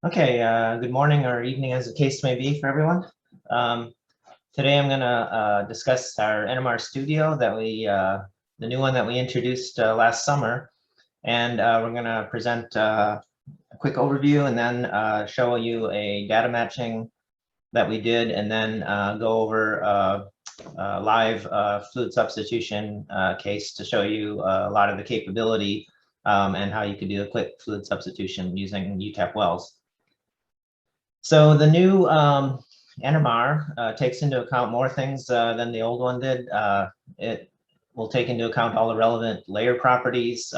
Okay, good morning or evening as the case may be for everyone. Today I'm going to discuss our NMR Studio that the new one that we introduced last summer. And we're going to present a quick overview and then show you a data matching that we did, and then go over a live fluid substitution case to show you a lot of the capability and how you could do a quick fluid substitution using UTAPWeLS. So the new NMR takes into account more things than the old one did. It will take into account all the relevant layer properties,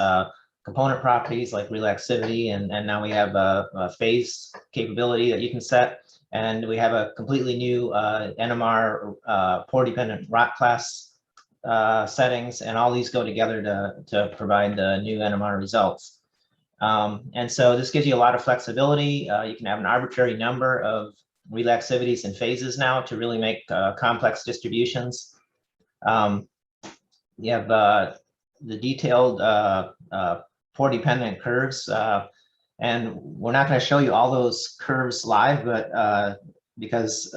component properties like relaxivity, and now we have a phase capability that you can set. And we have a completely new NMR pore-dependent rock class settings, and all these go together to provide the new NMR results. And so this gives you a lot of flexibility. You can have an arbitrary number of relaxivities and phases now to really make complex distributions. You have the detailed pore-dependent curves, and we're not going to show you all those curves live, but because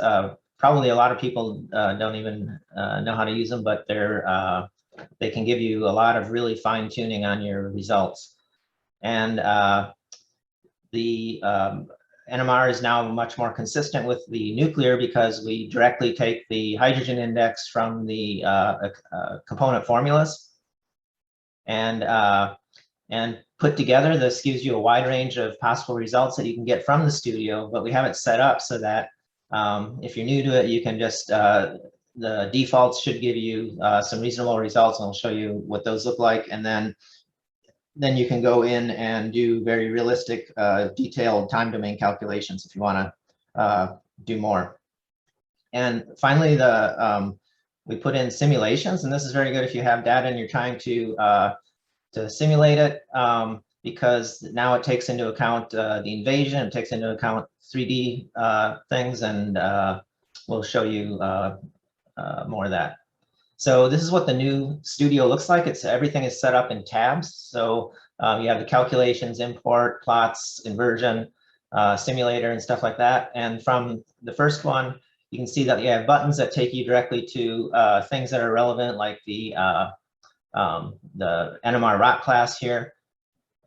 probably a lot of people don't even know how to use them, but they can give you a lot of really fine tuning on your results. And the NMR is now much more consistent with the nuclear because we directly take the hydrogen index from the component formulas and put together. This gives you a wide range of possible results that you can get from the studio, but we have it set up so that if you're new to it, you can just, the defaults should give you some reasonable results, and I'll show you what those look like. And then you can go in and do very realistic, detailed time domain calculations if you want to do more. And finally, we put in simulations, and this is very good if you have data and you're trying to simulate it, because now it takes into account the invasion, it takes into account 3D things, and we'll show you more of that. So this is what the new studio looks like. Everything is set up in tabs. So you have the calculations, import, plots, inversion, simulator, and stuff like that. And from the first one, you can see that you have buttons that take you directly to things that are relevant, like the NMR rock class here,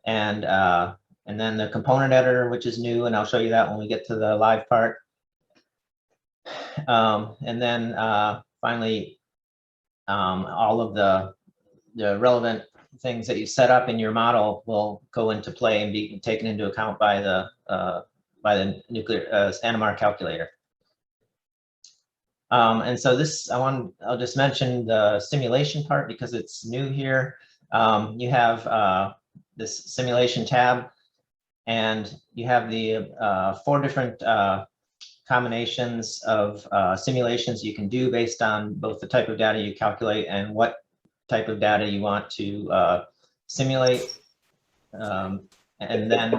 and then the component editor, which is new, and I'll show you that when we get to the live part. And then finally, all of the relevant things that you set up in your model will go into play and be taken into account by the nuclear NMR calculator. And so this, I'll just mention the simulation part because it's new here. You have this simulation tab, and you have the 4 different combinations of simulations you can do based on both the type of data you calculate and what type of data you want to simulate. And then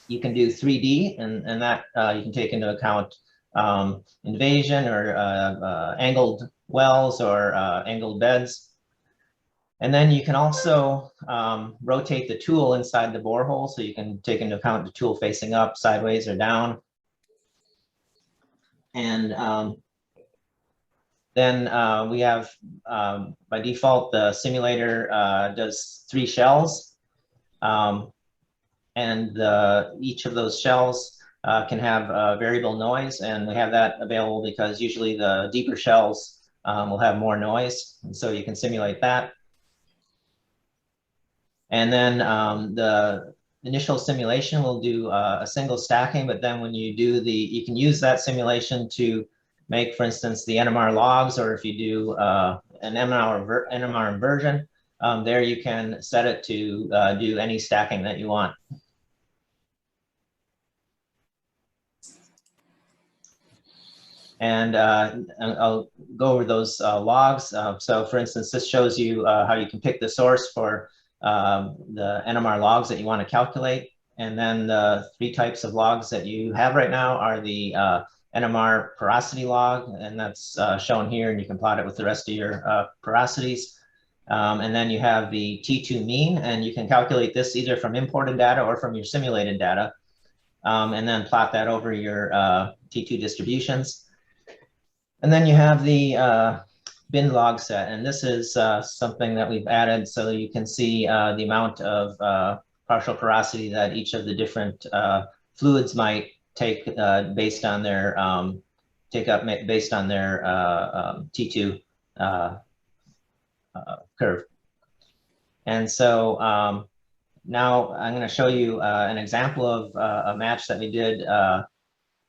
you can do 3D, and that you can take into account invasion or angled wells or angled beds. And then you can also rotate the tool inside the borehole, so you can take into account the tool facing up, sideways, or down. And then we have, by default, the simulator does 3 shells. And each of those shells can have variable noise, and we have that available because usually the deeper shells will have more noise, and so you can simulate that. And then the initial simulation will do a single stacking, but then when you do you can use that simulation to make, for instance, the NMR logs, or if you do an NMR inversion, there you can set it to do any stacking that you want. And I'll go over those logs. So for instance, this shows you how you can pick the source for the NMR logs that you want to calculate. And then the 3 types of logs that you have right now are the NMR porosity log, and that's shown here, and you can plot it with the rest of your porosities. And then you have the T2 mean, and you can calculate this either from imported data or from your simulated data, and then plot that over your T2 distributions. And then you have the bin log set, and this is something that we've added so you can see the amount of partial porosity that each of the different fluids might take based on their based on their T2 curve. And so now I'm going to show you an example of a match that we did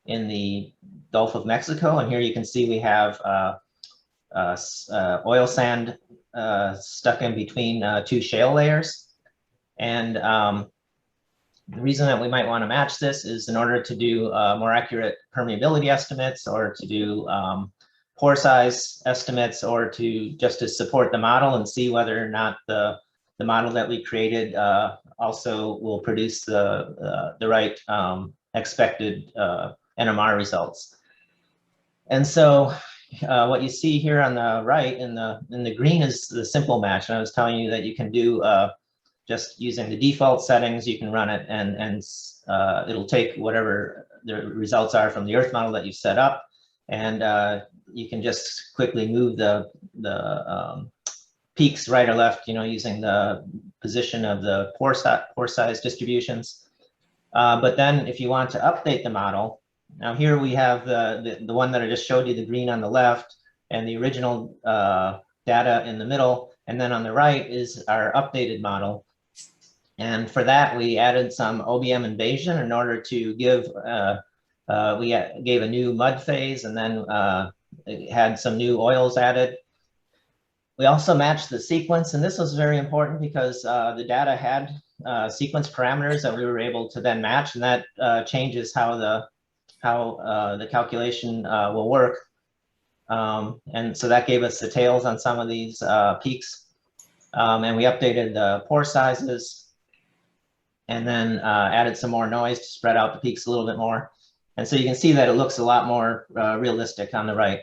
in the Gulf of Mexico. And here you can see we have oil sand stuck in between two shale layers. And the reason that we might want to match this is in order to do more accurate permeability estimates, or to do pore size estimates, or to just to support the model and see whether or not the model that we created also will produce the right expected NMR results. And so what you see here on the right in the green is the simple match. And I was telling you that you can do just using the default settings, you can run it, and it'll take whatever the results are from the Earth model that you've set up, and you can just quickly move the peaks right or left, using the position of the pore size distributions. But then if you want to update the model, now here we have the one that I just showed you, the green on the left, and the original data in the middle, and then on the right is our updated model. And for that, we added some OBM invasion in order to give, we gave a new mud phase, and then had some new oils added. We also matched the sequence, and this was very important because the data had sequence parameters that we were able to then match, and that changes how the calculation will work. And so that gave us the tails on some of these peaks, and we updated the pore sizes, and then added some more noise to spread out the peaks a little bit more. And so you can see that it looks a lot more realistic on the right.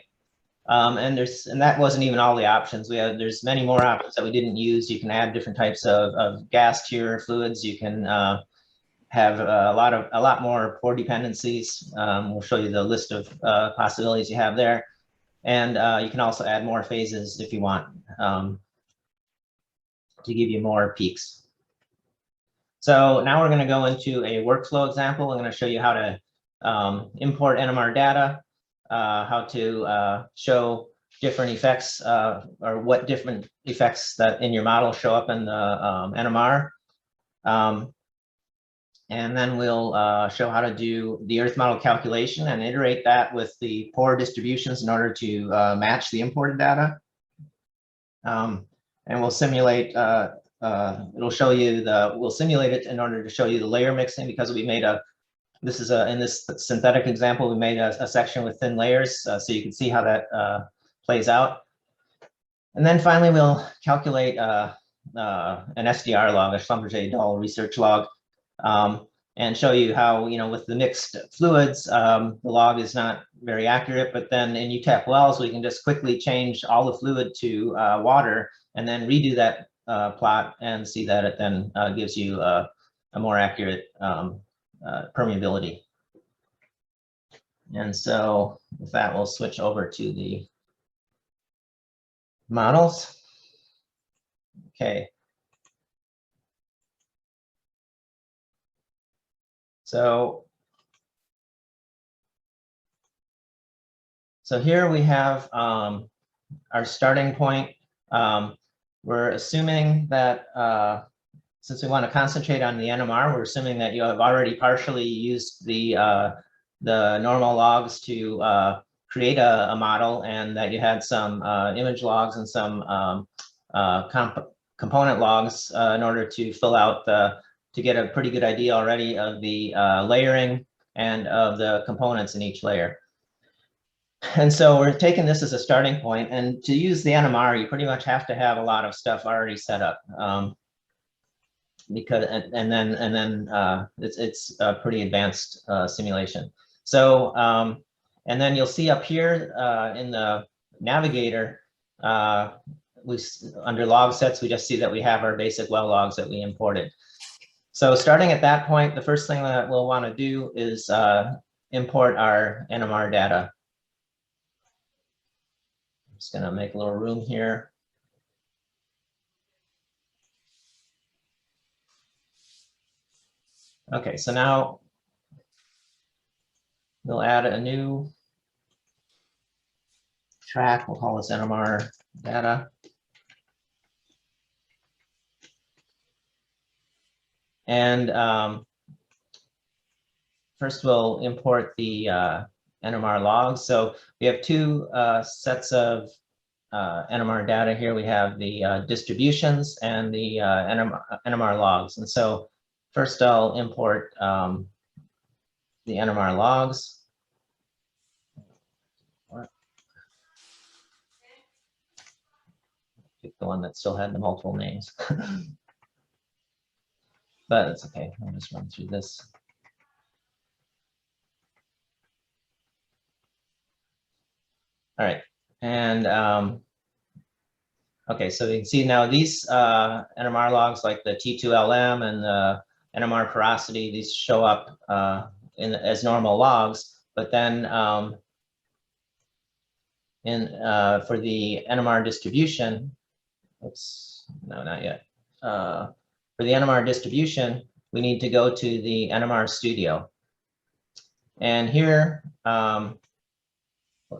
And that wasn't even all the options. There's many more options that we didn't use. You can add different types of gas to your fluids. You can have a lot more pore dependencies. We'll show you the list of possibilities you have there. And you can also add more phases if you want to give you more peaks. So now we're going to go into a workflow example. I'm going to show you how to import NMR data, how to show different effects, or what different effects that in your model show up in the NMR. And then we'll show how to do the Earth model calculation and iterate that with the pore distributions in order to match the imported data. And we'll simulate, it'll show you we'll simulate it in order to show you the layer mixing, because we made this is in this synthetic example, we made a section with thin layers, so you can see how that plays out. And then finally, we'll calculate an SDR log, a Schlumberger-Doll research log, and show you how, with the mixed fluids, the log is not very accurate, but then in UTAPWeLS, we can just quickly change all the fluid to water and then redo that plot and see that it then gives you a more accurate permeability. And so with that, we'll switch over to the models. Okay. So here we have our starting point. We're assuming that since we want to concentrate on the NMR, we're assuming that you have already partially used the normal logs to create a model, and that you had some image logs and some component logs in order to fill out to get a pretty good idea already of the layering and of the components in each layer. And so we're taking this as a starting point, and to use the NMR, you pretty much have to have a lot of stuff already set up, because and then it's a pretty advanced simulation. So and then you'll see up here in the navigator, under log sets, we just see that we have our basic well logs that we imported. So starting at that point, the first thing that we'll want to do is import our NMR data. I'm just going to make a little room here. Okay, so now we'll add a new track. We'll call this NMR data. And first we'll import the NMR logs. So we have two sets of NMR data here. We have the distributions and the NMR logs. And so first I'll import the NMR logs. Pick the one that still had the multiple names. But it's okay, I'll just run through this. All right, and okay, so you can see now these NMR logs like the T2LM and the NMR porosity, these show up as normal logs, but then for the NMR distribution, oops, no, not yet. For the NMR distribution, we need to go to the NMR Studio. And here,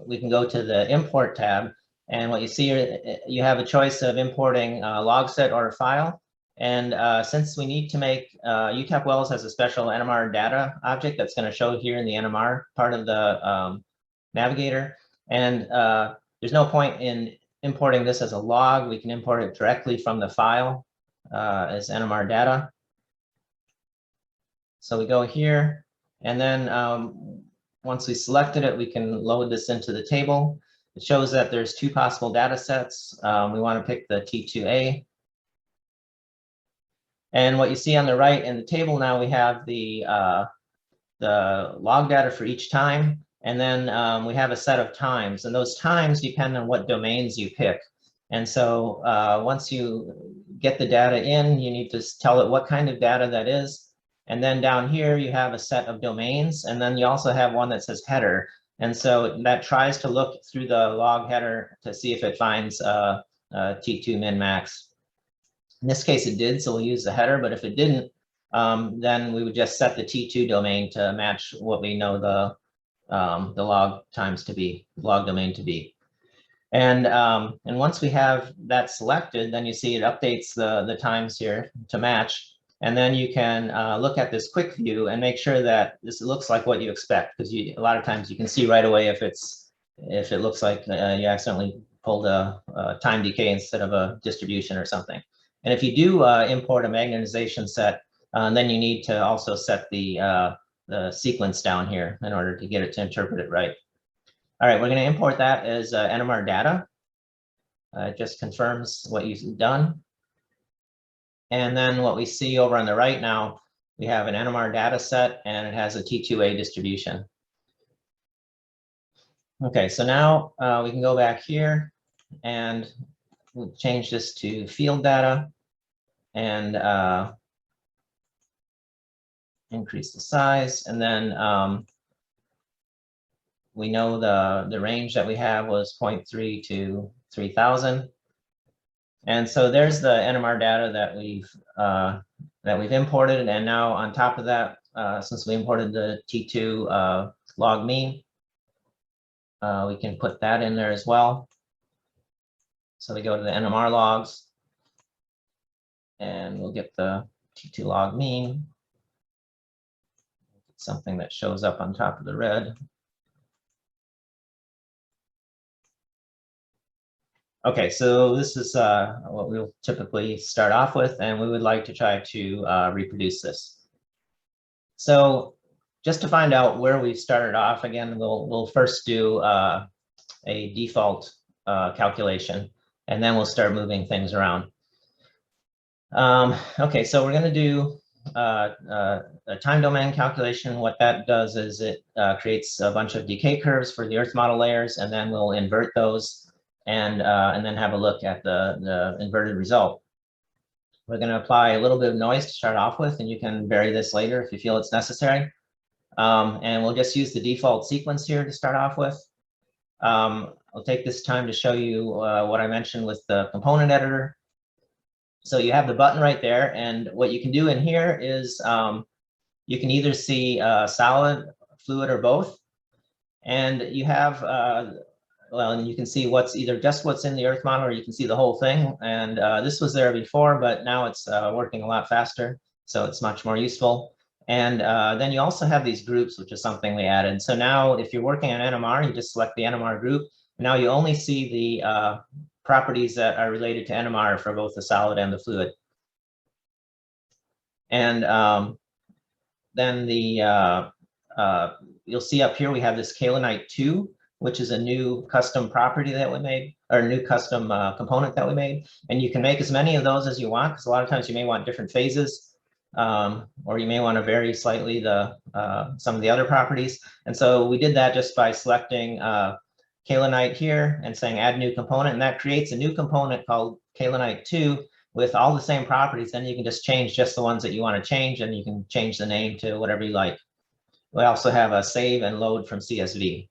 we can go to the Import tab. And what you see here, you have a choice of importing a log set or a file. And since we need to make, UTAPWeLS has a special NMR data object that's going to show here in the NMR part of the navigator. And there's no point in importing this as a log. We can import it directly from the file as NMR data. So we go here, and then once we selected it, we can load this into the table. It shows that there's two possible data sets. We want to pick the T2A. And what you see on the right in the table now, we have the log data for each time. And then we have a set of times, and those times depend on what domains you pick. And so once you get the data in, you need to tell it what kind of data that is. And then down here, you have a set of domains, and then you also have one that says header. And so that tries to look through the log header to see if it finds T2 min max. In this case, it did, so we'll use the header, but if it didn't, then we would just set the T2 domain to match what we know the log times to be, log domain to be. And once we have that selected, then you see it updates the times here to match. And then you can look at this quick view and make sure that this looks like what you expect, because a lot of times you can see right away if it looks like you accidentally pulled a time decay instead of a distribution or something. And if you do import a magnetization set, then you need to also set the sequence down here in order to get it to interpret it right. All right, we're going to import that as NMR data. It just confirms what you've done. And then what we see over on the right now, we have an NMR data set, and it has a T2A distribution. Okay, so now we can go back here, and we'll change this to field data, and increase the size. And then we know the range that we have was 0.3 to 3000. And so there's the NMR data that we've imported. And now on top of that, since we imported the T2 log mean, we can put that in there as well. So we go to the NMR logs, and we'll get the T2 log mean, something that shows up on top of the red. Okay, so this is what we'll typically start off with, and we would like to try to reproduce this. So just to find out where we started off, again, we'll first do a default calculation, and then we'll start moving things around. Okay, so we're going to do a time domain calculation. What that does is it creates a bunch of decay curves for the Earth model layers, and then we'll invert those. and then have a look at the inverted result. We're going to apply a little bit of noise to start off with, and you can vary this later if you feel it's necessary. And we'll just use the default sequence here to start off with. I'll take this time to show you what I mentioned with the component editor. So you have the button right there, and what you can do in here is you can either see solid, fluid, or both. And you have, well, and you can see what's either just what's in the Earth model, or you can see the whole thing. And this was there before, but now it's working a lot faster, so it's much more useful. And then you also have these groups, which is something we added. So now if you're working on NMR, you just select the NMR group. Now you only see the properties that are related to NMR for both the solid and the fluid. And then you'll see up here we have this kaolinite 2, which is a new custom property that we made, or a new custom component that we made. And you can make as many of those as you want, because a lot of times you may want different phases, or you may want to vary slightly some of the other properties. And so we did that just by selecting kaolinite here and saying add new component, and that creates a new component called kaolinite 2 with all the same properties. Then you can just change just the ones that you want to change, and you can change the name to whatever you like. We also have a save and load from CSV.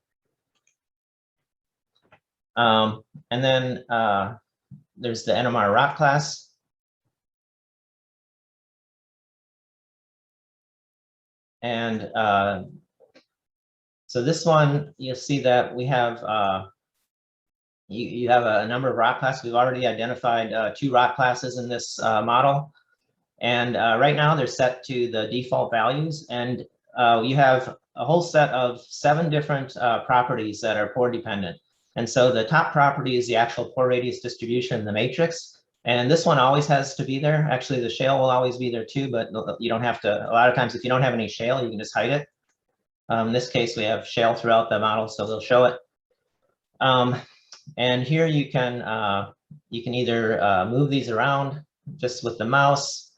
And then there's the NMR rock class. And so this one, you'll see that we have, you have a number of rock classes. We've already identified 2 rock classes in this model. And right now they're set to the default values. And you have a whole set of 7 different properties that are pore dependent. And so the top property is the actual pore radius distribution in the matrix. And this one always has to be there. Actually, the shale will always be there too, but you don't have to. A lot of times, if you don't have any shale, you can just hide it. In this case, we have shale throughout the model, so they'll show it. And here you can either move these around just with the mouse,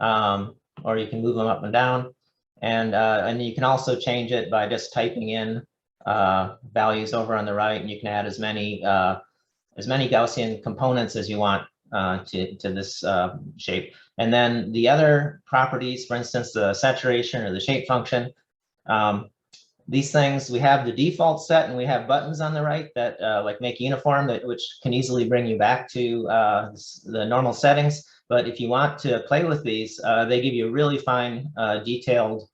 or you can move them up and down. And you can also change it by just typing in values over on the right, and you can add as many Gaussian components as you want to this shape. And then the other properties, for instance, the saturation or the shape function, these things, we have the default set, and we have buttons on the right that like make uniform, which can easily bring you back to the normal settings. But if you want to play with these, they give you a really fine detailed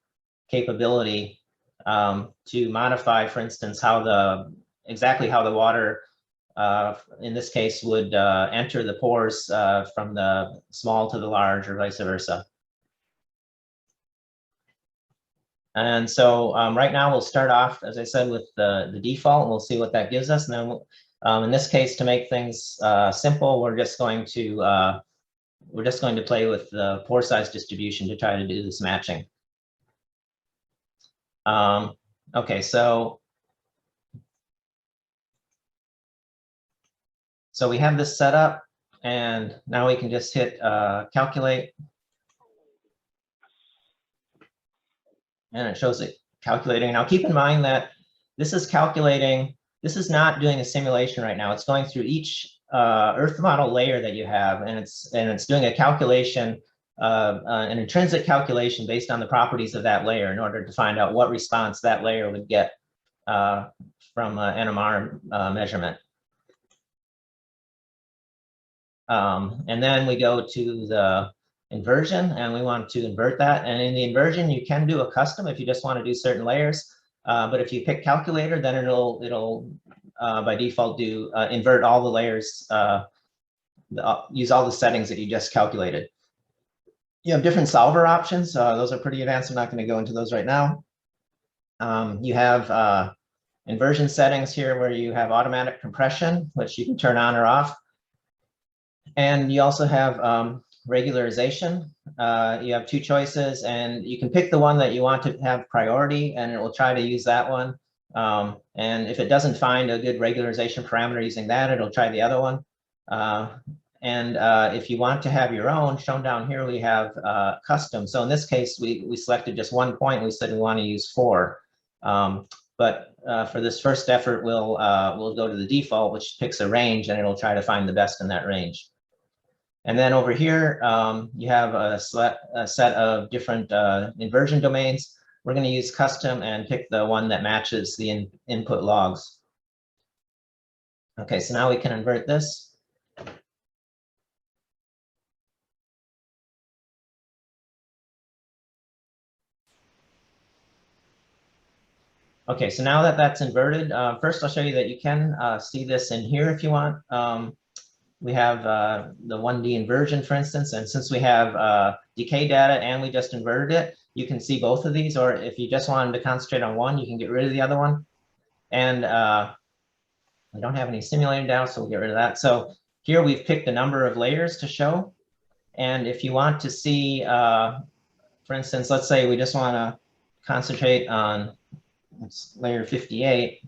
capability to modify, for instance, exactly how the water, in this case, would enter the pores from the small to the large, or vice versa. And so right now we'll start off, as I said, with the default, and we'll see what that gives us. And then in this case, to make things simple, we're just going to play with the pore size distribution to try to do this matching. Okay, so we have this set up, and now we can just hit calculate. And it shows it calculating. Now keep in mind that this is calculating, this is not doing a simulation right now. It's going through each Earth model layer that you have, and it's doing a calculation, an intrinsic calculation based on the properties of that layer in order to find out what response that layer would get from NMR measurement. And then we go to the inversion, and we want to invert that. And in the inversion, you can do a custom if you just want to do certain layers. But if you pick calculator, then it'll by default do invert all the layers, use all the settings that you just calculated. You have different solver options. Those are pretty advanced. I'm not going to go into those right now. You have inversion settings here where you have automatic compression, which you can turn on or off. And you also have regularization. You have 2 choices, and you can pick the one that you want to have priority, and it will try to use that one. And if it doesn't find a good regularization parameter using that, it'll try the other one. And if you want to have your own, shown down here, we have custom. So in this case, we selected just 1 point. We said we want to use 4. But for this first effort, we'll go to the default, which picks a range, and it'll try to find the best in that range. And then over here, you have a set of different inversion domains. We're going to use custom and pick the one that matches the input logs. Okay, so now we can invert this. Okay, so now that that's inverted, first I'll show you that you can see this in here if you want. We have the 1D inversion, for instance, and since we have decay data and we just inverted it, you can see both of these, or if you just wanted to concentrate on one, you can get rid of the other one. And we don't have any simulator down, so we'll get rid of that. So here we've picked a number of layers to show. And if you want to see, for instance, let's say we just want to concentrate on layer 58.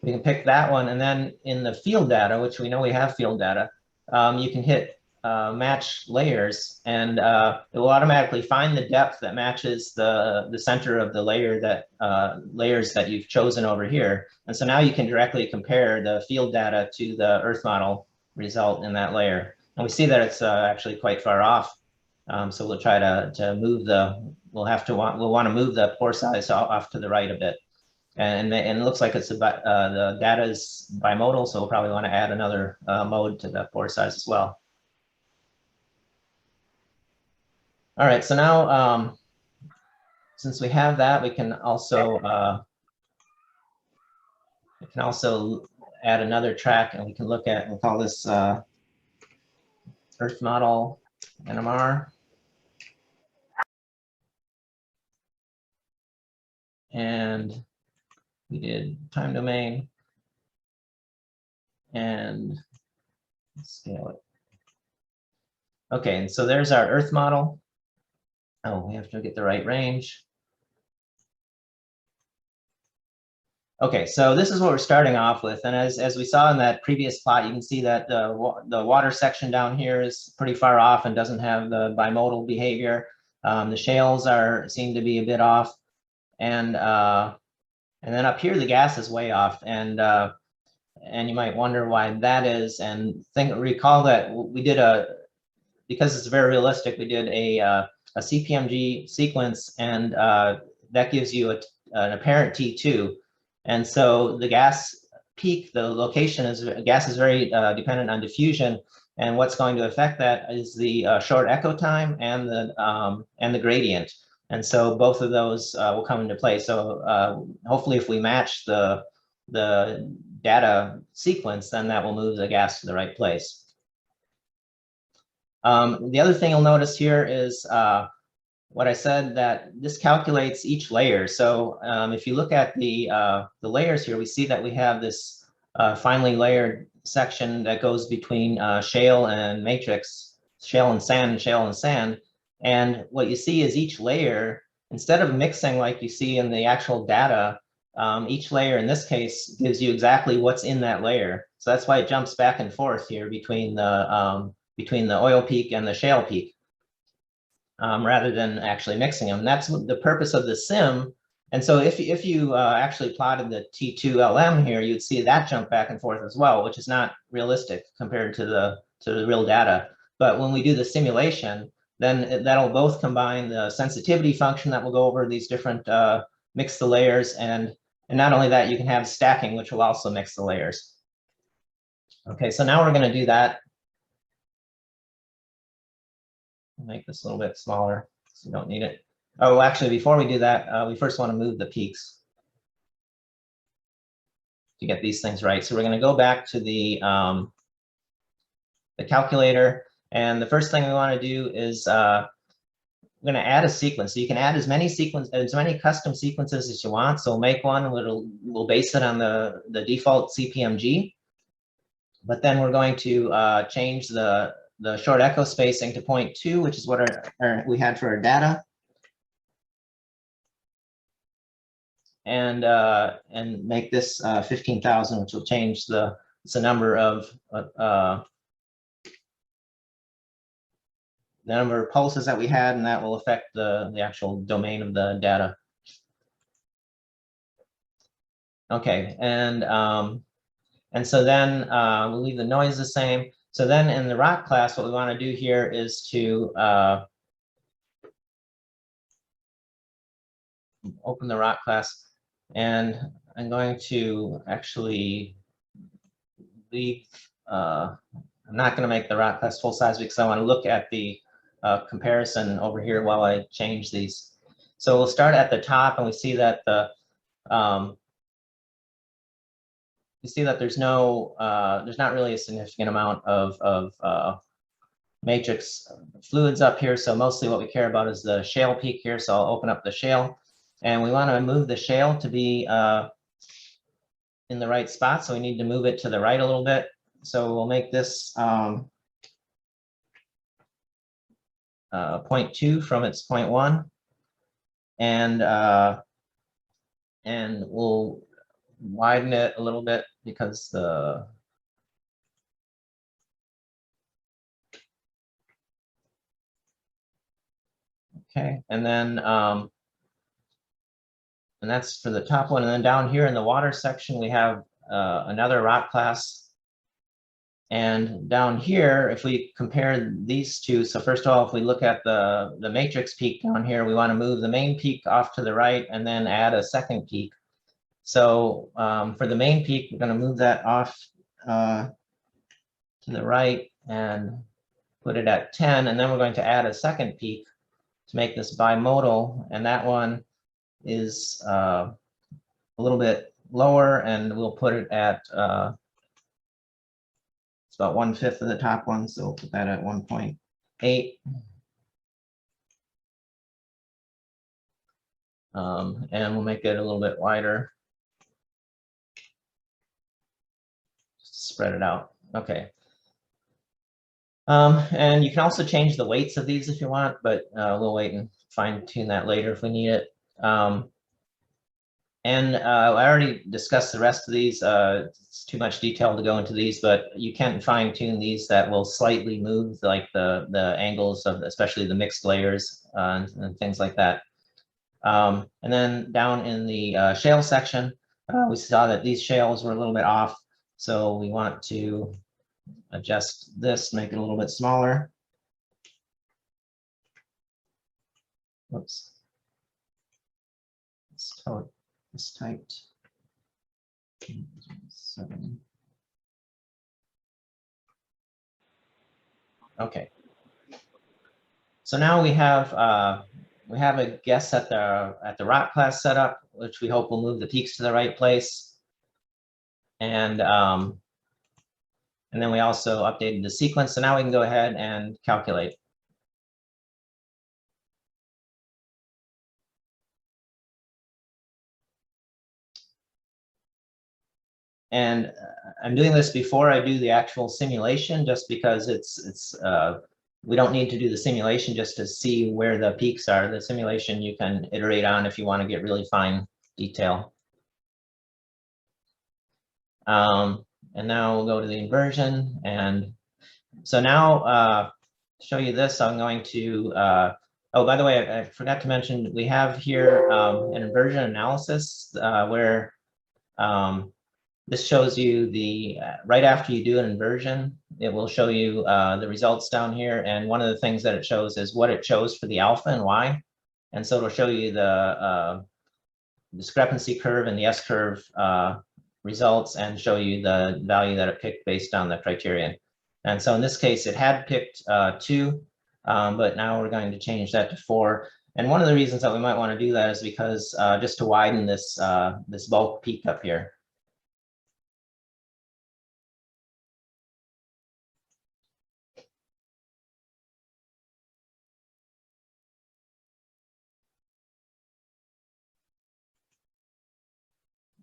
We can pick that one, and then in the field data, which we know we have field data, you can hit match layers, and it will automatically find the depth that matches the center of the layer that layers that you've chosen over here. And so now you can directly compare the field data to the Earth model result in that layer. And we see that it's actually quite far off. So we'll try to move we'll want to move the pore size off to the right a bit. And it looks like it's about the data is bimodal, so we'll probably want to add another mode to the pore size as well. All right, so now since we have that, we can also add another track, and we can look at, we'll call this Earth model NMR. And we did time domain and scale it. Okay, and so there's our Earth model. Oh, we have to get the right range. Okay, so this is what we're starting off with. And as we saw in that previous plot, you can see that the water section down here is pretty far off and doesn't have the bimodal behavior. The shales seem to be a bit off. And then up here, the gas is way off. And you might wonder why that is. And recall that we did because it's very realistic, we did a CPMG sequence, and that gives you an apparent T2. And so the gas peak, the location gas is very dependent on diffusion. And what's going to affect that is the short echo time and the gradient. And so both of those will come into play. So hopefully if we match the data sequence, then that will move the gas to the right place. The other thing you'll notice here is what I said, that this calculates each layer. So if you look at the layers here, we see that we have this finely layered section that goes between shale and matrix, shale and sand. And what you see is each layer, instead of mixing like you see in the actual data, each layer in this case gives you exactly what's in that layer. So that's why it jumps back and forth here between the oil peak and the shale peak, rather than actually mixing them. And that's the purpose of the sim. And so if you actually plotted the T2LM here, you'd see that jump back and forth as well, which is not realistic compared to the real data. But when we do the simulation, then that'll both combine the sensitivity function that will go over these different mix the layers, and not only that, you can have stacking, which will also mix the layers. Okay, so now we're going to do that. Make this a little bit smaller so you don't need it. Oh, actually, before we do that, we first want to move the peaks to get these things right. So we're going to go back to the calculator, and the first thing we want to do is we're going to add a sequence. So you can add as many custom sequences as you want. So we'll make one. We'll base it on the default CPMG, but then we're going to change the short echo spacing to 0.2, which is what we had for our data, and make this 15,000, which will change the number of number of pulses that we had, and that will affect the actual domain of the data. Okay, and so then we'll leave the noise the same. So then in the rock class, what we want to do here is to open the rock class, and I'm going to actually leave, I'm not going to make the rock class full size because I want to look at the comparison over here while I change these. So we'll start at the top, and we see that the you see that there's no, there's not really a significant amount of matrix fluids up here. So mostly what we care about is the shale peak here. So I'll open up the shale, and we want to move the shale to be in the right spot. So we need to move it to the right a little bit. So we'll make this 0.2 from its 0.1, and we'll widen it a little bit because the okay, and then and that's for the top one. And then down here in the water section, we have another rock class. And down here, if we compare these two, so first of all, if we look at the matrix peak down here, we want to move the main peak off to the right and then add a second peak. So for the main peak, we're going to move that off to the right and put it at 10. And then we're going to add a second peak to make this bimodal. And that one is a little bit lower, and we'll put it at it's about 1/5 of the top one, so we'll put that at 1.8. And we'll make it a little bit wider. Just spread it out. Okay. And you can also change the weights of these if you want, but we'll wait and fine tune that later if we need it. And I already discussed the rest of these. It's too much detail to go into these, but you can fine tune these that will slightly move, like the angles of especially the mixed layers and things like that. And then down in the shale section, we saw that these shales were a little bit off. So we want to adjust this, make it a little bit smaller. Whoops. Let's tell it. Is typed 7. Okay. So now we have a guess at the rock class setup, which we hope will move the peaks to the right place, and then we also updated the sequence. So now we can go ahead and calculate. And I'm doing this before I do the actual simulation, just because we don't need to do the simulation just to see where the peaks are. The simulation you can iterate on if you want to get really fine detail. And now we'll go to the inversion. And so now to show you this, I'm going to, oh, by the way, I forgot to mention, we have here an inversion analysis where this shows you the, right after you do an inversion, it will show you the results down here. And one of the things that it shows is what it chose for the alpha and y. And so it'll show you the discrepancy curve and the S-curve results, and show you the value that it picked based on the criterion. And so in this case, it had picked 2, but now we're going to change that to 4. And one of the reasons that we might want to do that is because just to widen this, this bulk peak up here.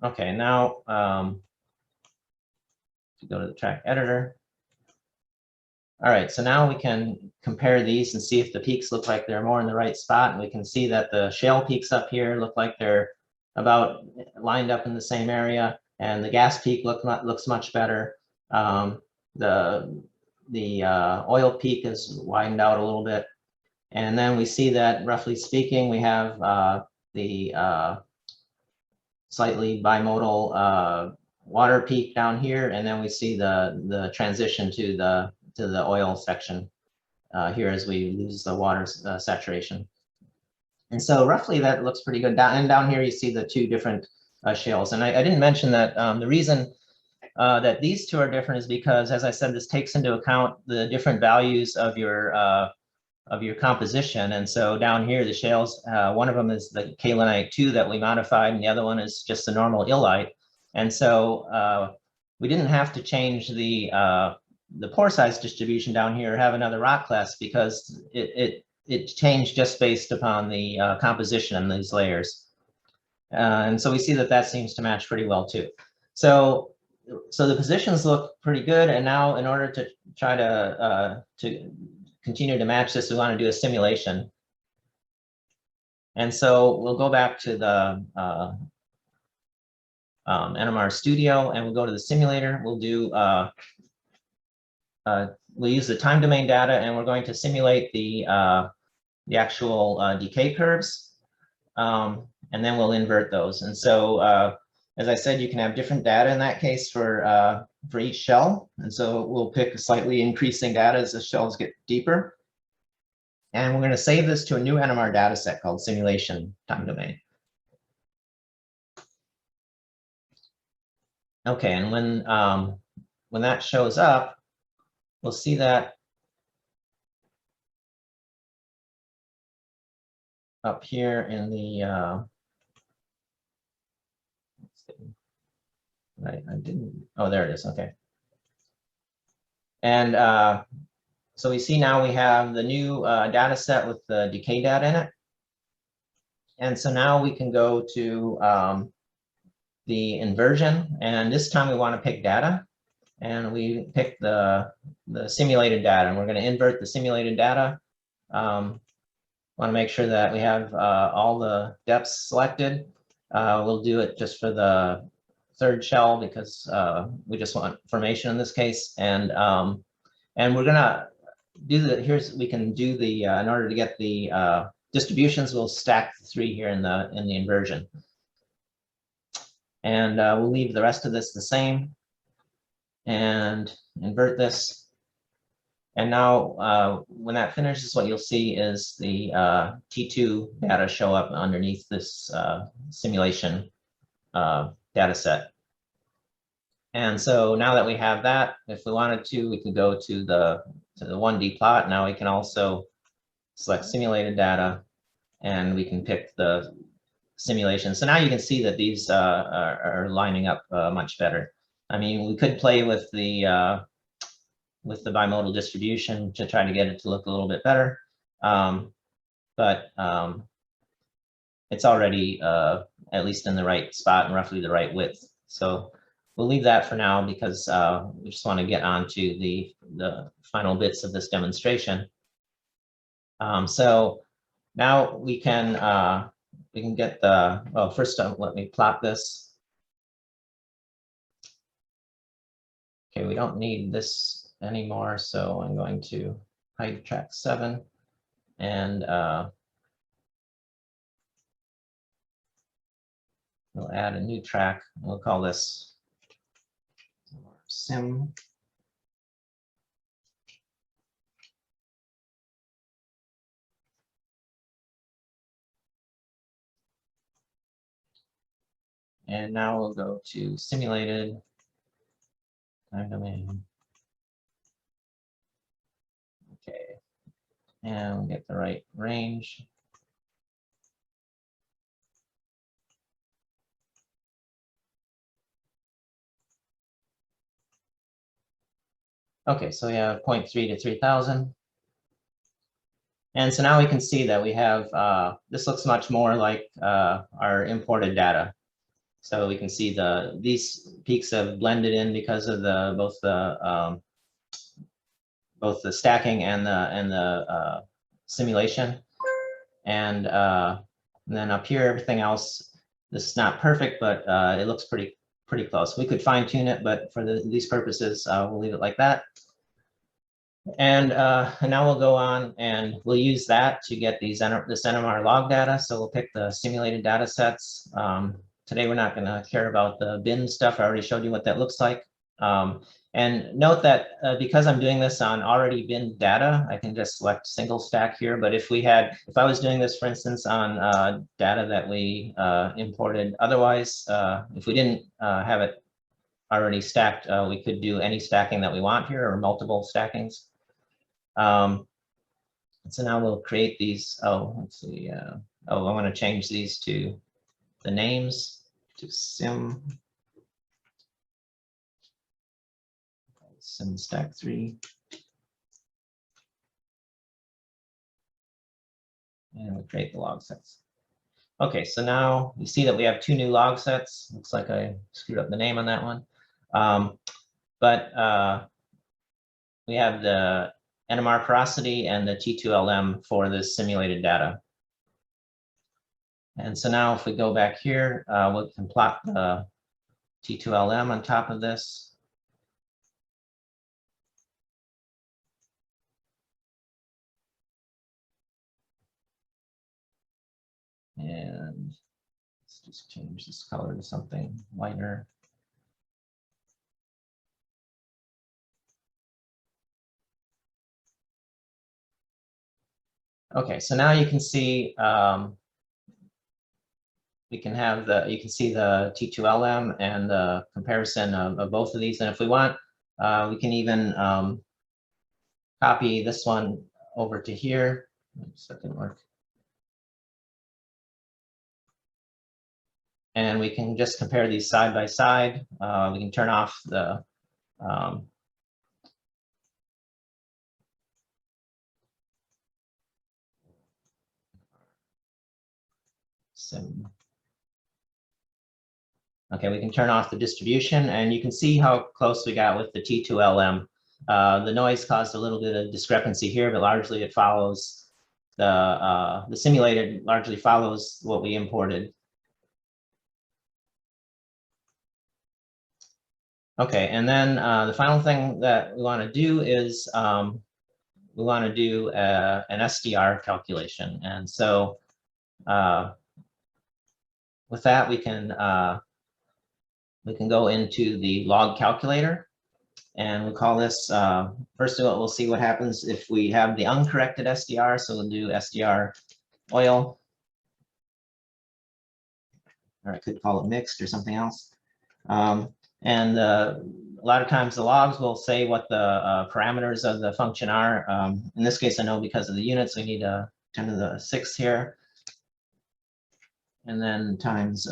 Okay, now if you go to the track editor. All right, so now we can compare these and see if the peaks look like they're more in the right spot. And we can see that the shale peaks up here look like they're about lined up in the same area, and the gas peak looks much better. The oil peak is widened out a little bit. And then we see that, roughly speaking, we have the slightly bimodal water peak down here, and then we see the transition to the oil section here as we lose the water saturation. And so roughly that looks pretty good. Down here you see the two different shales. And I didn't mention that the reason that these two are different is because, as I said, this takes into account the different values of your composition. And so down here, the shales, one of them is the kaolinite 2 that we modified, and the other one is just the normal illite. And so we didn't have to change the pore size distribution down here or have another rock class, because it changed just based upon the composition in these layers. And so we see that that seems to match pretty well too. So the positions look pretty good. And now, in order to try to continue to match this, we want to do a simulation. And so we'll go back to the NMR Studio, and we'll go to the simulator. We'll do we'll use the time domain data, and we're going to simulate the actual decay curves, and then we'll invert those. And so, as I said, you can have different data in that case for each shell. And so we'll pick slightly increasing data as the shells get deeper. And we're going to save this to a new NMR data set called Simulation Time Domain. Okay, and when that shows up, we'll see that up here in the right, I didn't, oh, there it is, okay. And so we see now we have the new data set with the decay data in it. And so now we can go to the inversion, and this time we want to pick data, and we pick the simulated data, and we're going to invert the simulated data. Want to make sure that we have all the depths selected. We'll do it just for the third shell because we just want formation in this case, and we're gonna do the, we can do the in order to get the distributions, we'll stack the 3 here in the inversion, and we'll leave the rest of this the same and invert this. And now when that finishes, what you'll see is the T2 data show up underneath this simulation data set. And so now that we have that, if we wanted to, we could go to the 1D plot. Now we can also select simulated data, and we can pick the simulation. So now you can see that these are lining up much better. I mean, we could play with the bimodal distribution to try to get it to look a little bit better, but it's already at least in the right spot and roughly the right width. So we'll leave that for now because we just want to get on to the final bits of this demonstration. So now we can get the, well, first let me plot this. Okay, we don't need this anymore, so I'm going to hide track 7, and we'll add a new track. We'll call this sim. And now we'll go to simulated time domain. Okay, and we'll get the right range. Okay, so we have 0.3 to 3000. And so now we can see that we have, this looks much more like our imported data. So we can see these peaks have blended in because of both the stacking and the simulation. And then up here, everything else, this is not perfect, but it looks pretty close. We could fine tune it, but for these purposes, we'll leave it like that. And now we'll go on and we'll use that to get this NMR log data. So we'll pick the simulated data sets. Today, we're not going to care about the bin stuff. I already showed you what that looks like. And note that because I'm doing this on already bin data, I can just select single stack here. But if I was doing this, for instance, on data that we imported otherwise, if we didn't have it already stacked, we could do any stacking that we want here or multiple stackings. So now we'll create these. Oh, let's see. I want to change these to the names to sim stack 3. And we'll create the log sets. Okay, so now you see that we have 2 new log sets. Looks like I screwed up the name on that one. But we have the NMR porosity and the T2LM for this simulated data. And so now if we go back here, we can plot the T2LM on top of this. And let's just change this color to something lighter. Okay, so now you can see you can see the T2LM and the comparison of both of these. And if we want, we can even copy this one over to here. Oops, that didn't work. And we can just compare these side by side. We can turn off the sim. Okay, we can turn off the distribution, and you can see how close we got with the T2LM. The noise caused a little bit of discrepancy here, but largely it follows the simulated largely follows what we imported. Okay, and then the final thing that we want to do is we want to do an SDR calculation, and so with that we can go into the log calculator. And we'll call this, first of all, we'll see what happens if we have the uncorrected SDR. So we'll do SDR oil, or I could call it mixed or something else. And a lot of times the logs will say what the parameters of the function are. In this case, I know because of the units, we need a 10 to the 6th here. And then times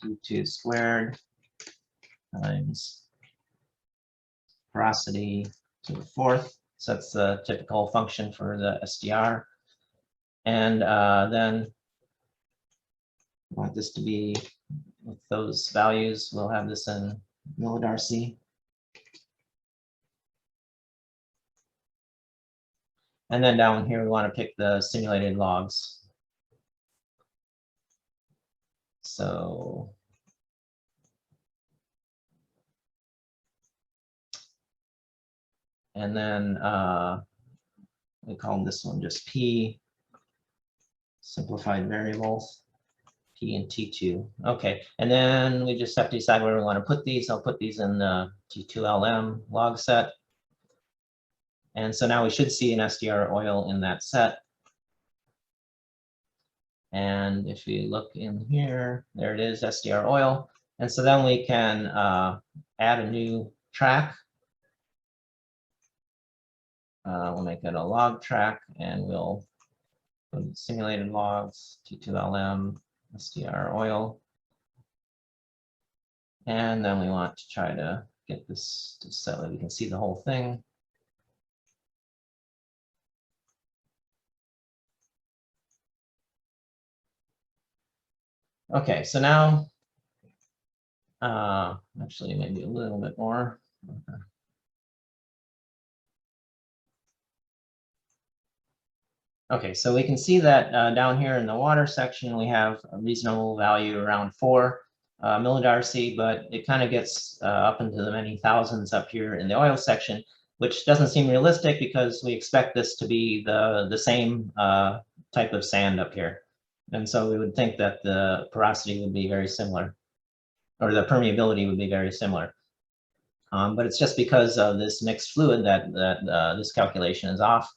Q2 squared times porosity to the 4th. So that's the typical function for the SDR. And then we want this to be with those values. We'll have this in millidarcy. And then down here, we want to pick the simulated logs. So and then we call this one just P, simplified variables, P and T2. Okay, and then we just have to decide where we want to put these. I'll put these in the T2LM log set. And so now we should see an SDR oil in that set. And if you look in here, there it is, SDR oil. And so then we can add a new track. We'll make it a log track, and we'll put simulated logs, T2LM, SDR oil. And then we want to try to get this so that we can see the whole thing. Okay, so now, actually maybe a little bit more. Okay, so we can see that down here in the water section, we have a reasonable value around 4. millidarcy, but it kind of gets up into the many thousands up here in the oil section, which doesn't seem realistic because we expect this to be the same type of sand up here. And so we would think that the porosity would be very similar, or the permeability would be very similar. But it's just because of this mixed fluid that this calculation is off.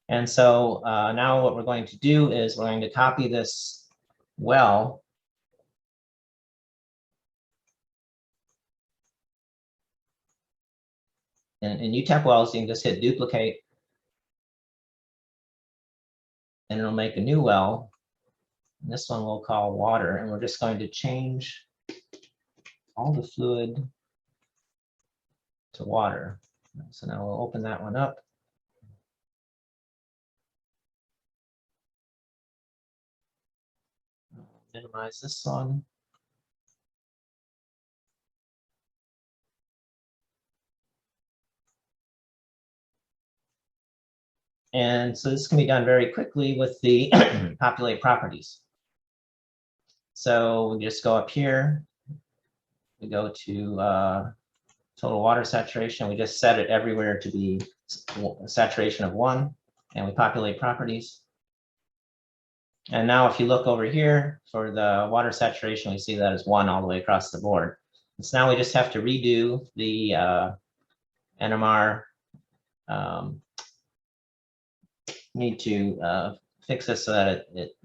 And so now what we're going to do is we're going to copy this well in UTAPWeLS. You can just hit duplicate, and it'll make a new well. And this one we'll call water, and we're just going to change all the fluid to water. So now we'll open that one up. Minimize this one. And so this can be done very quickly with the populate properties. So we just go up here, we go to total water saturation. We just set it everywhere to be saturation of 1, and we populate properties. And now if you look over here for the water saturation, we see that is 1 all the way across the board. So now we just have to redo the NMR. Need to fix this so that it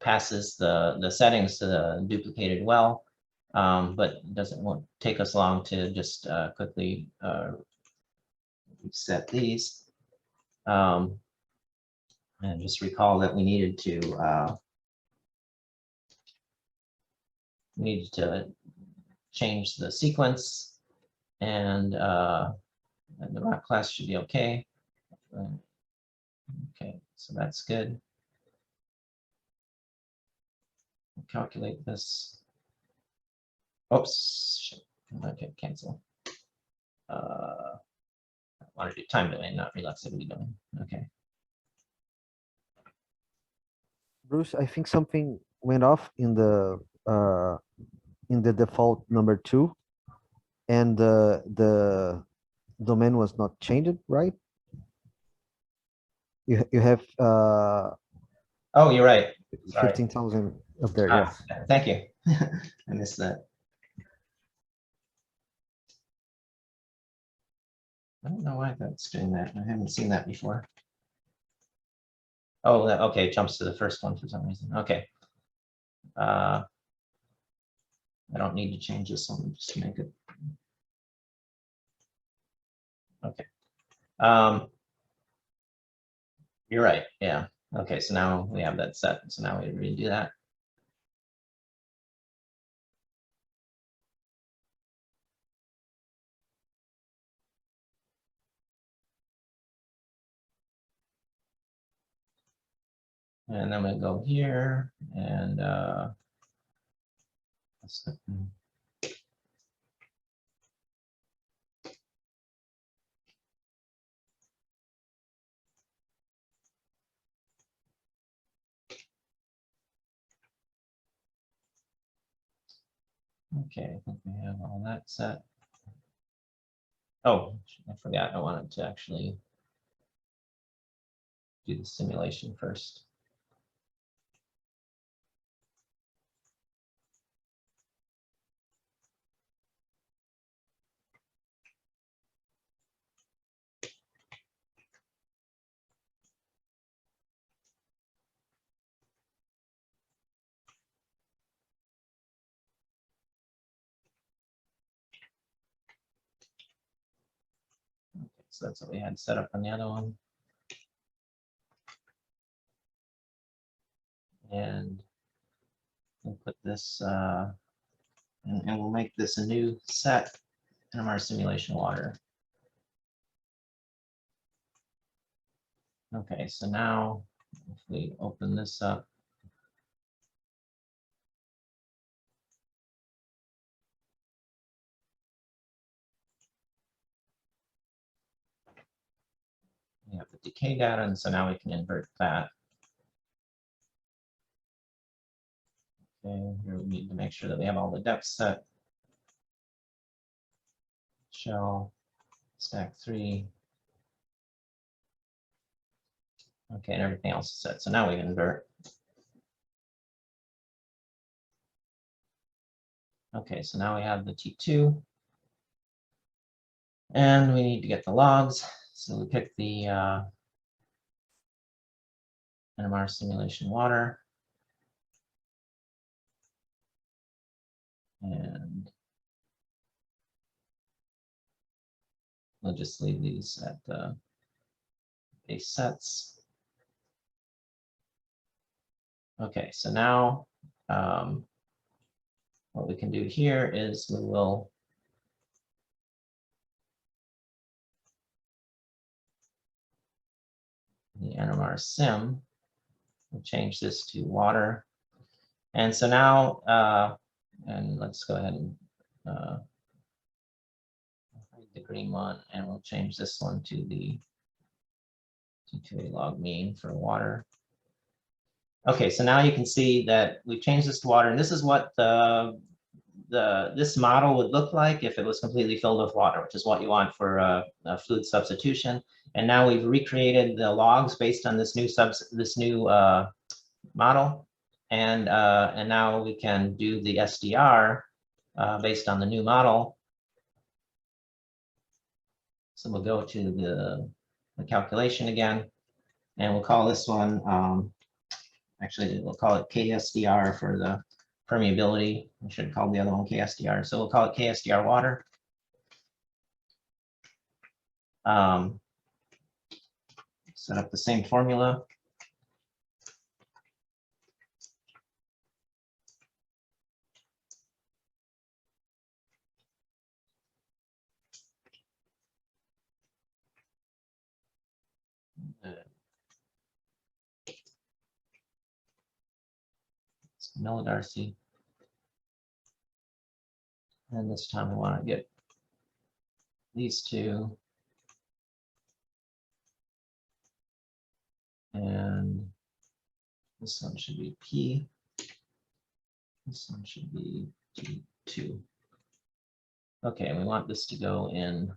passes the settings to the duplicated well, but it won't take us long to just quickly set these. And just recall that we needed to change the sequence, and the rock class should be okay. Okay, so that's good. Calculate this. Oops. Okay, cancel. I want to do time domain, not relaxivity domain. Okay. Bruce, I think something went off in the default number 2, and the domain was not changed, right? You have oh, you're right. 15,000 up there. Yes. Thank you. I missed that. I don't know why that's doing that. I haven't seen that before. Oh, okay, it jumps to the first one for some reason. Okay. I don't need to change this one just to make it. Okay. You're right. Yeah. Okay, so now we have that set. So now we redo that. And then we go here and okay, I think we have all that set. Oh, I forgot. I wanted to actually do the simulation first. Okay, so that's what we had set up on the other one. And we'll put this, and we'll make this a new set, NMR simulation water. Okay, so now if we open this up, we have the decay data, and so now we can invert that. Okay, here we need to make sure that we have all the depths set. Shell, stack 3. Okay, and everything else is set. So now we can invert. Okay, so now we have the T2. And we need to get the logs. So we pick the NMR simulation water. And we'll just leave these at base sets. Okay, so now what we can do here is we will the NMR sim, we'll change this to water. And so now, and let's go ahead and hide the green one, and we'll change this one to the T2A log mean for water. Okay, so now you can see that we've changed this to water, and this is what this model would look like if it was completely filled with water, which is what you want for a fluid substitution. And now we've recreated the logs based on this new model, and now we can do the SDR based on the new model. So we'll go to the calculation again, and we'll call this one. Actually, we'll call it KSDR for the permeability. We should call the other one KSDR. So we'll call it KSDR water. Set up the same formula. Millidarcy. And this time we want to get these two. And this one should be P. This one should be T2. Okay, and we want this to go in,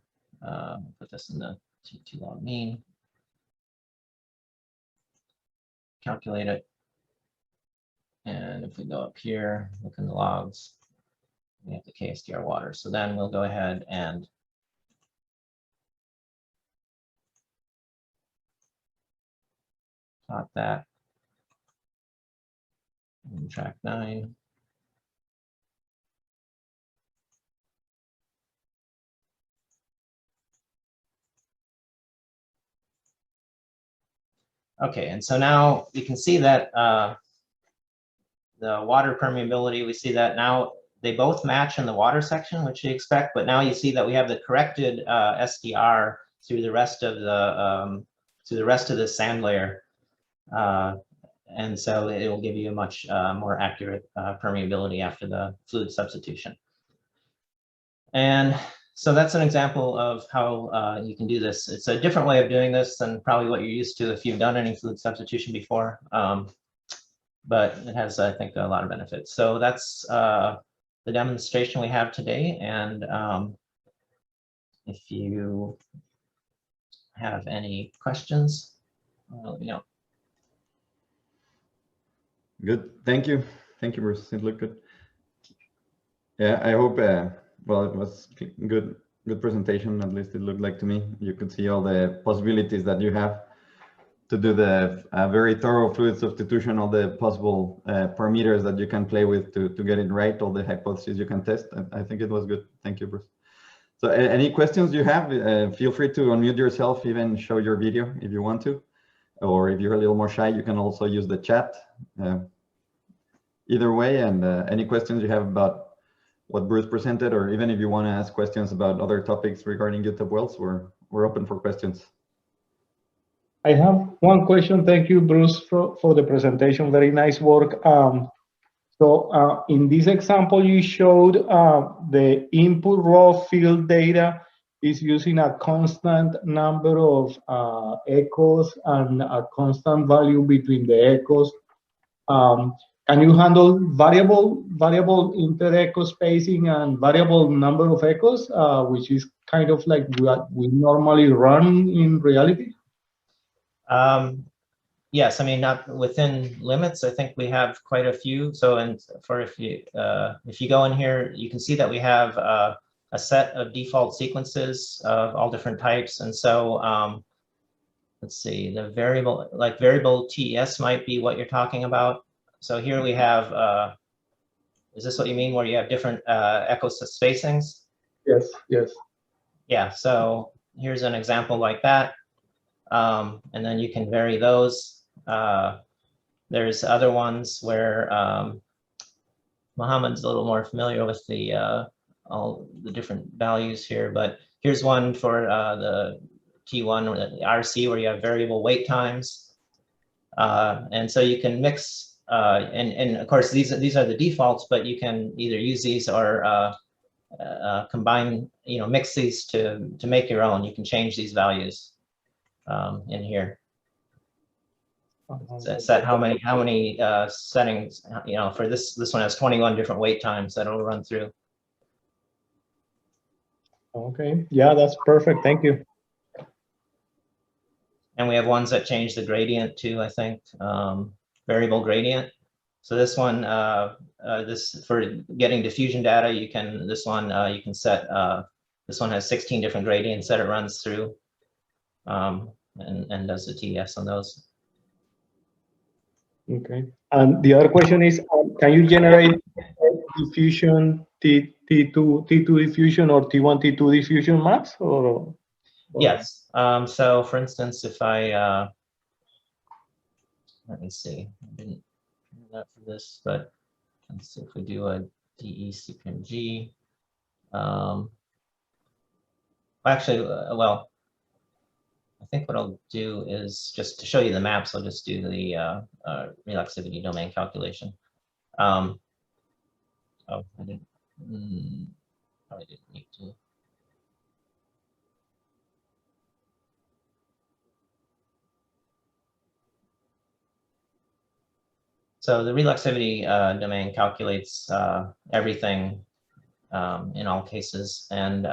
put this in the T2 log mean. Calculate it. And if we go up here, look in the logs, we have the KSDR water. So then we'll go ahead and plot that in track 9. Okay, and so now you can see that the water permeability, we see that now they both match in the water section, which you expect, but now you see that we have the corrected SDR through the rest of the sand layer. And so it will give you a much more accurate permeability after the fluid substitution. And so that's an example of how you can do this. It's a different way of doing this than probably what you're used to if you've done any fluid substitution before. But it has, I think, a lot of benefits. So that's the demonstration we have today. And if you have any questions, let me know. Good. Thank you. Thank you, Bruce. It looked good. Yeah, I hope, well, it was good presentation. At least it looked like to me. You could see all the possibilities that you have to do the very thorough fluid substitution, all the possible parameters that you can play with to get it right, all the hypotheses you can test. I think it was good. Thank you, Bruce. So any questions you have, feel free to unmute yourself, even show your video if you want to. Or if you're a little more shy, you can also use the chat. Either way, and any questions you have about what Bruce presented, or even if you want to ask questions about other topics regarding UTAPWeLS, we're open for questions. I have one question. Thank you, Bruce, for the presentation. Very nice work. So in this example, you showed the input raw field data is using a constant number of echoes and a constant value between the echoes. can you handle variable inter-echo spacing and variable number of echoes, which is kind of like what we normally run in reality? Yes, I mean, not within limits. I think we have quite a few. So, and for if you go in here, you can see that we have a set of default sequences of all different types. And so, let's see, the variable TES might be what you're talking about. So here we have, is this what you mean, where you have different echo spacings? Yes, yes. Yeah, so here's an example like that. And then you can vary those. There's other ones where Mohammed's a little more familiar with the all the different values here, but here's one for the T1 or the RC where you have variable wait times. And so you can mix, and of course these are the defaults, but you can either use these or combine, mix these to make your own. You can change these values in here. Set how many settings, for this one has 21 different wait times that it'll run through. Okay, yeah, that's perfect. Thank you. And we have ones that change the gradient too, I think, variable gradient. So this one, this for getting diffusion data, you can set, this one has 16 different gradients that it runs through and does the TS on those. Okay. And the other question is, can you generate diffusion, T2 diffusion or T1, T2 diffusion maps? Or? Yes. So for instance, if I, let me see, I didn't do that for this, but let's see if we do a DE CPMG. Actually, well, I think what I'll do is just to show you the maps, I'll just do the Relaxivity Domain calculation. Oh, I didn't, probably didn't need to. So the Relaxivity domain calculates everything in all cases, and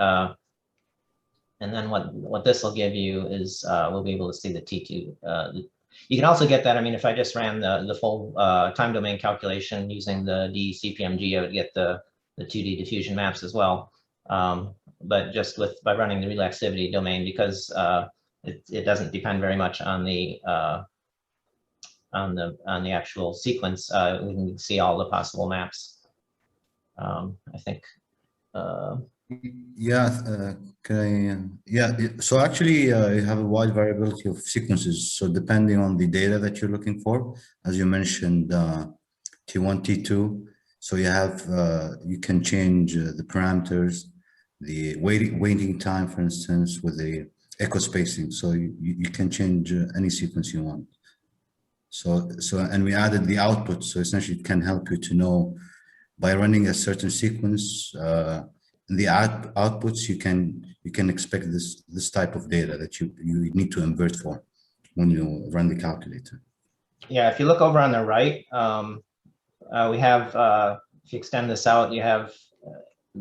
then what this will give you is we'll be able to see the T2. You can also get that. I mean, if I just ran the full time domain calculation using the DE-CPMG, I would get the 2D diffusion maps as well. But just by running the Relaxivity domain, because it doesn't depend very much on the actual sequence, we can see all the possible maps. I think. So actually, you have a wide variability of sequences. So depending on the data that you're looking for, as you mentioned, T1, T2. So you have, you can change the parameters, the waiting time, for instance, with the echo spacing. So you can change any sequence you want. So and we added the output. So essentially, it can help you to know by running a certain sequence. In the outputs, you can expect this type of data that you need to invert for when you run the calculator. Yeah, if you look over on the right, we have, if you extend this out, you have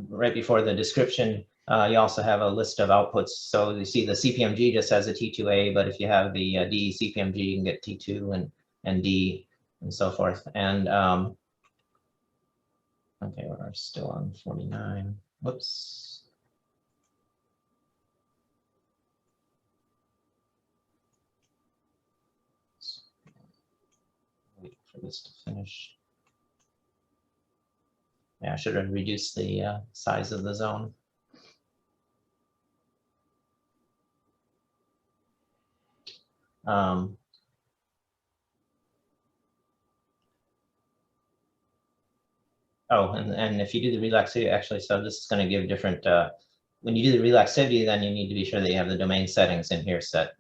right before the description, you also have a list of outputs. So you see the CPMG just has a T2A, but if you have the DE CPMG, you can get T2 and D and so forth. And okay, we're still on 49. Whoops. Wait for this to finish. Yeah, I should have reduced the size of the zone. Oh, and if you do the relaxivity, actually, so this is going to give different, when you do the relaxivity, then you need to be sure that you have the domain settings in here set,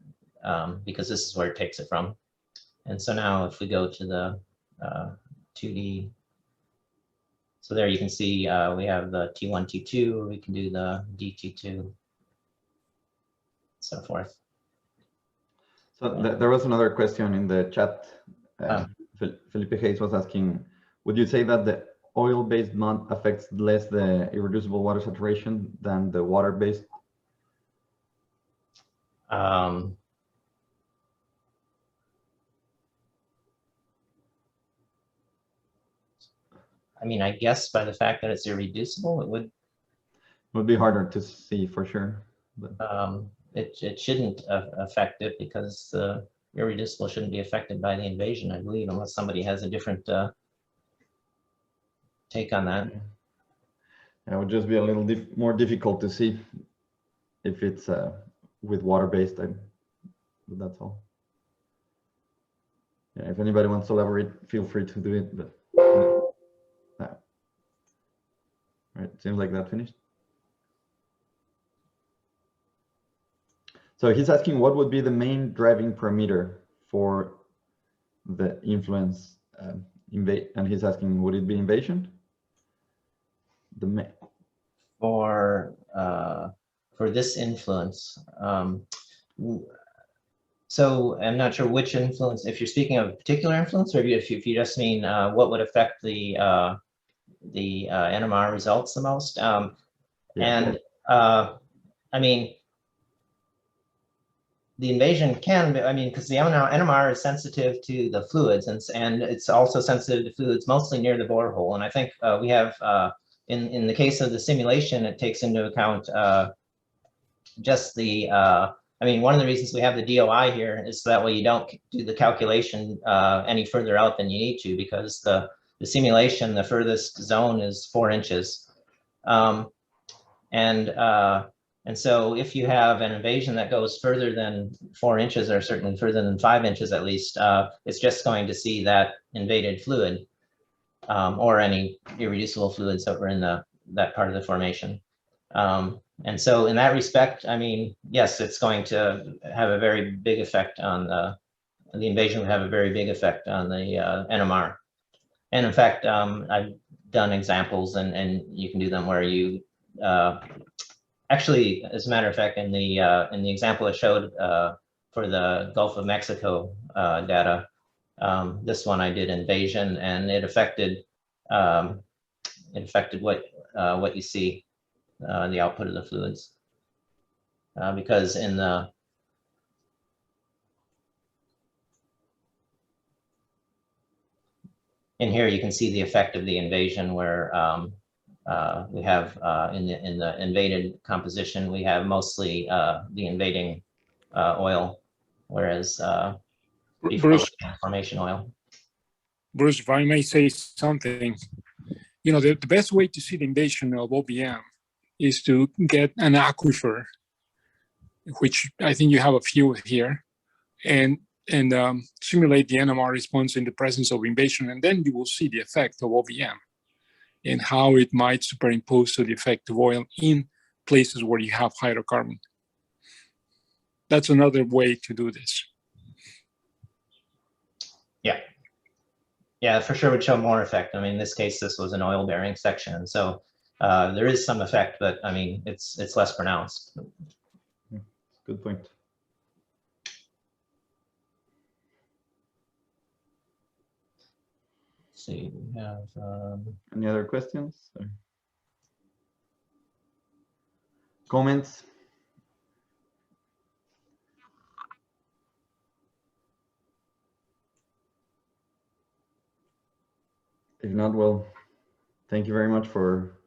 because this is where it takes it from. And so now if we go to the 2D, so there you can see we have the T1, T2, we can do the DT2, so forth. So there was another question in the chat. Felipe Hayes was asking, would you say that the oil-based mud affects less the irreducible water saturation than the water-based? I mean, I guess by the fact that it's irreducible, it Would be harder to see for sure. But it shouldn't affect it, because the irreducible shouldn't be affected by the invasion, I believe, unless somebody has a different take on that. it would just be a little more difficult to see if it's with water-based. But that's all. Yeah, if anybody wants to elaborate, feel free to do it. But right, seems like that finished. So he's asking what would be the main driving parameter for the influence and he's asking, would it be invasion? For this influence, so I'm not sure which influence, if you're speaking of a particular influence, or if you just mean what would affect the NMR results the most. And I mean, the invasion can be, I mean, because the NMR is sensitive to the fluids, and it's also sensitive to fluids mostly near the borehole. And I think we have, in the case of the simulation, it takes into account just the, I mean, one of the reasons we have the DOI here is so that way you don't do the calculation any further out than you need to, because the simulation, the furthest zone is 4 inches. And so if you have an invasion that goes further than 4 inches, or certainly further than 5 inches at least, it's just going to see that invaded fluid or any irreducible fluids that were in that part of the formation. And so in that respect, I mean, yes, it's going to have a very big effect on the invasion would have a very big effect on the NMR. And in fact, I've done examples, and you can do them where you actually, as a matter of fact, in the example I showed for the Gulf of Mexico data, this one I did invasion, and it affected what you see, the output of the fluids, because in here you can see the effect of the invasion, where we have in the invaded composition, we have mostly the invading oil, whereas Bruce, formation oil. Bruce, if I may say something, you know, the best way to see the invasion of OBM is to get an aquifer, which I think you have a few here, and simulate the NMR response in the presence of invasion, and then you will see the effect of OBM and how it might superimpose to the effect of oil in places where you have hydrocarbon. That's another way to do this. Yeah. Yeah, for sure would show more effect. I mean, in this case, this was an oil-bearing section, so there is some effect, but I mean, it's less pronounced. Good point. Let's see, we have any other questions or comments? If not, well, thank you very much for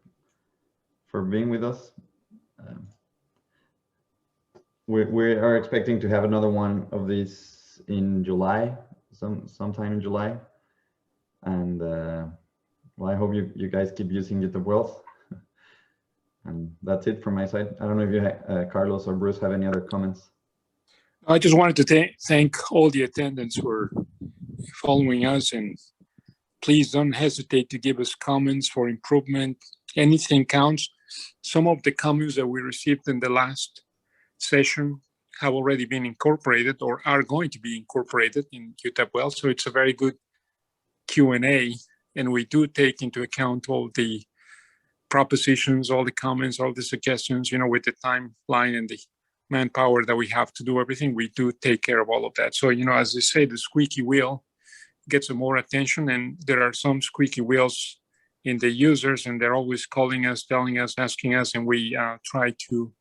being with us. We are expecting to have another one of these in July, sometime in July, and well, I hope you guys keep using UTAPWeLS. And that's it from my side. I don't know if you, Carlos or Bruce, have any other comments. I just wanted to thank all the attendants for following us, and please don't hesitate to give us comments for improvement. Anything counts. Some of the comments that we received in the last session have already been incorporated or are going to be incorporated in UTAPWeLS. So it's a very good Q&A, and we do take into account all the propositions, all the comments, all the suggestions, you know, with the timeline and the manpower that we have to do everything, we do take care of all of that. So, you know, as they say, the squeaky wheel get some more attention. And there are some squeaky wheels in the users, and they're always calling us, telling us, asking us, and we try to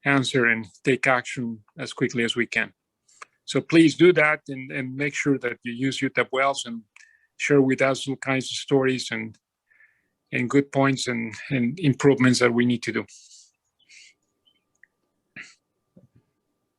answer and take action as quickly as we can. So please do that, and make sure that you use UTAPWeLS and share with us all kinds of stories and good points and improvements that we need to do.